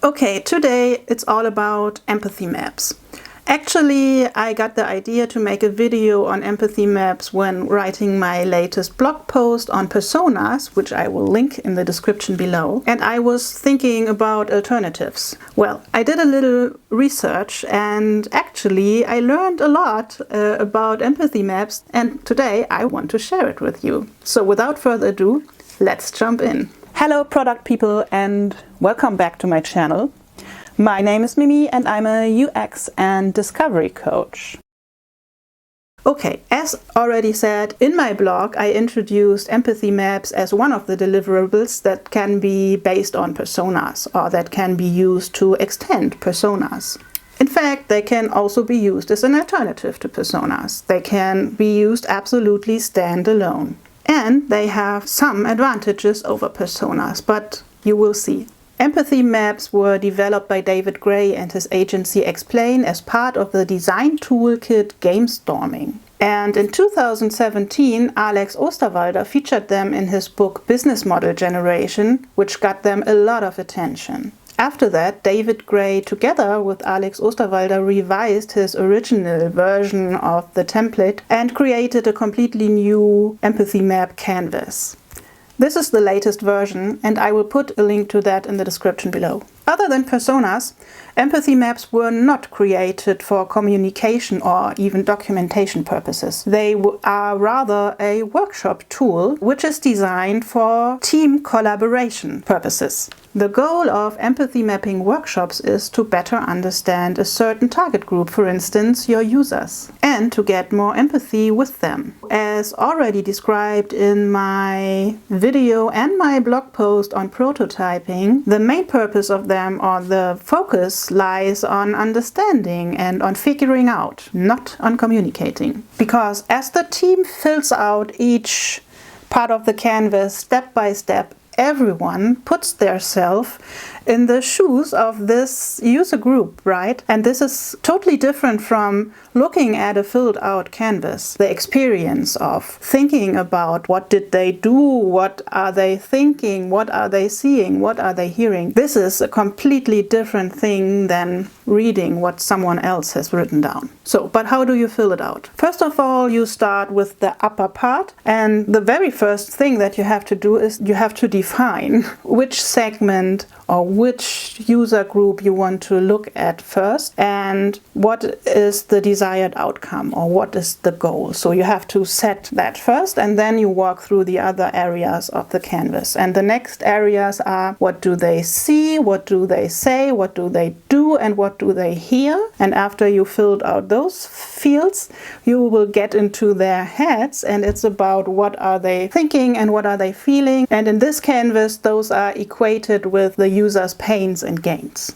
Okay, today it's all about empathy maps. Actually, I got the idea to make a video on empathy maps when writing my latest blog post on personas, which I will link in the description below, and I was thinking about alternatives. Well, I did a little research and actually I learned a lot about empathy maps, and today I want to share it with you. So without further ado, let's jump in. Hello product people and welcome back to my channel. My name is Mimi and I'm a UX and discovery coach. Okay, as already said, in my blog I introduced empathy maps as one of the deliverables that can be based on personas or that can be used to extend personas. In fact, they can also be used as an alternative to personas. They can be used absolutely standalone. And they have some advantages over personas, but you will see. Empathy maps were developed by David Gray and his agency Explain as part of the design toolkit Gamestorming. And in 2017, Alex Osterwalder featured them in his book Business Model Generation, which got them a lot of attention. After that, David Gray, together with Alex Osterwalder, revised his original version of the template and created a completely new empathy map canvas. This is the latest version, and I will put a link to that in the description below. Other than personas, empathy maps were not created for communication or even documentation purposes. They are rather a workshop tool which is designed for team collaboration purposes. The goal of empathy mapping workshops is to better understand a certain target group, for instance, your users, and to get more empathy with them. As already described in my video and my blog post on prototyping, the main purpose of them, or the focus, lies on understanding and on figuring out, not on communicating. Because as the team fills out each part of the canvas step by step, everyone puts their self in the shoes of this user group, right? And this is totally different from looking at a filled out canvas. The experience of thinking about what did they do, what are they thinking, what are they seeing, what are they hearing. This is a completely different thing than reading what someone else has written down. So, but how do you fill it out? First of all, you start with the upper part, and the very first thing that you have to do is you have to define which segment or which user group you want to look at first and what is the desired outcome or what is the goal. So you have to set that first and then you walk through the other areas of the canvas. And the next areas are what do they see, what do they say, what do they do, and what do they hear. And after you filled out those fields, you will get into their heads and it's about what are they thinking and what are they feeling. And in this canvas, those are equated with the user's pains and gains.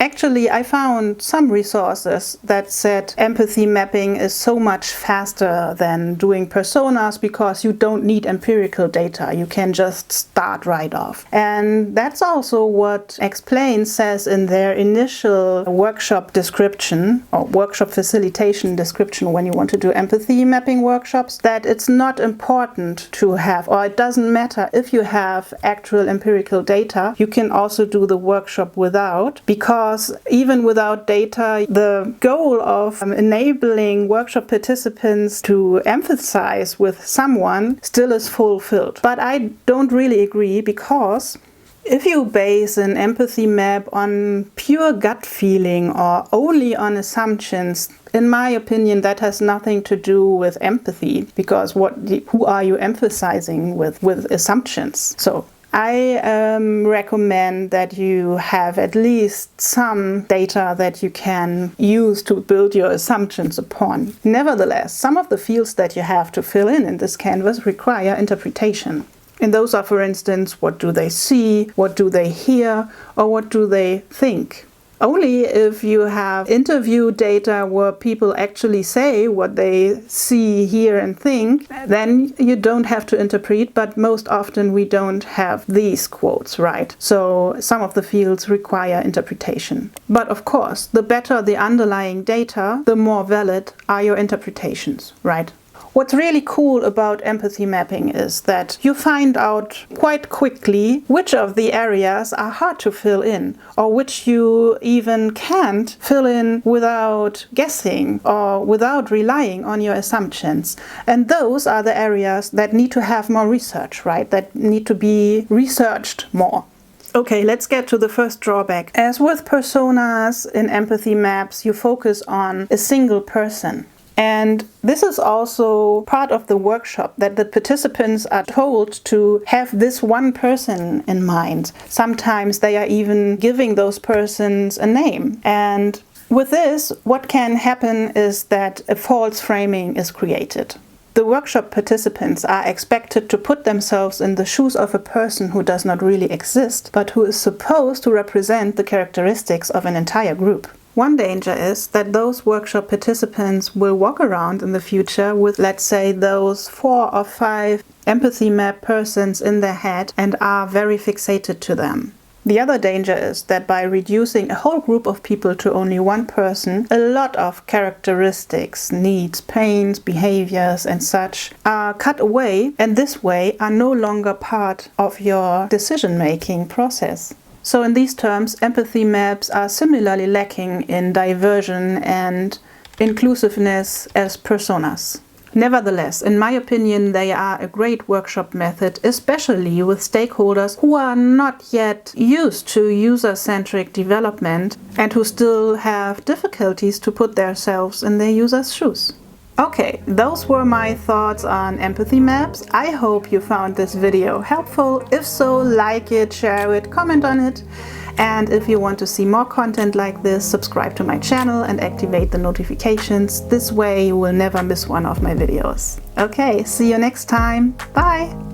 Actually, I found some resources that said empathy mapping is so much faster than doing personas because you don't need empirical data. You can just start right off. And that's also what Explain says in their initial workshop description or workshop facilitation description when you want to do empathy mapping workshops, that it's not important to have, or it doesn't matter if you have actual empirical data. You can also do the workshop without, because even without data, the goal of enabling workshop participants to empathize with someone still is fulfilled. But I don't really agree, because if you base an empathy map on pure gut feeling or only on assumptions, in my opinion, that has nothing to do with empathy, because who are you emphasizing with assumptions? So I recommend that you have at least some data that you can use to build your assumptions upon. Nevertheless, some of the fields that you have to fill in this canvas require interpretation. And those are, for instance, what do they see, what do they hear, or what do they think? Only if you have interview data where people actually say what they see, hear and think, then you don't have to interpret, but most often we don't have these quotes, right? So some of the fields require interpretation. But of course, the better the underlying data, the more valid are your interpretations, right? What's really cool about empathy mapping is that you find out quite quickly which of the areas are hard to fill in, or which you even can't fill in without guessing or without relying on your assumptions. And those are the areas that need to have more research, right? That need to be researched more. Okay, let's get to the first drawback. As with personas in empathy maps, you focus on a single person. And this is also part of the workshop, that the participants are told to have this one person in mind. Sometimes they are even giving those persons a name. And with this, what can happen is that a false framing is created. The workshop participants are expected to put themselves in the shoes of a person who does not really exist, but who is supposed to represent the characteristics of an entire group. One danger is that those workshop participants will walk around in the future with, let's say, those 4 or 5 empathy map persons in their head and are very fixated to them. The other danger is that by reducing a whole group of people to only one person, a lot of characteristics, needs, pains, behaviors and such are cut away, and this way are no longer part of your decision-making process. So in these terms, empathy maps are similarly lacking in diversion and inclusiveness as personas. Nevertheless, in my opinion, they are a great workshop method, especially with stakeholders who are not yet used to user-centric development and who still have difficulties to put themselves in their users' shoes. Okay, those were my thoughts on empathy maps. I hope you found this video helpful. If so, like it, share it, comment on it. And if you want to see more content like this, subscribe to my channel and activate the notifications. This way you will never miss one of my videos. Okay, see you next time. Bye!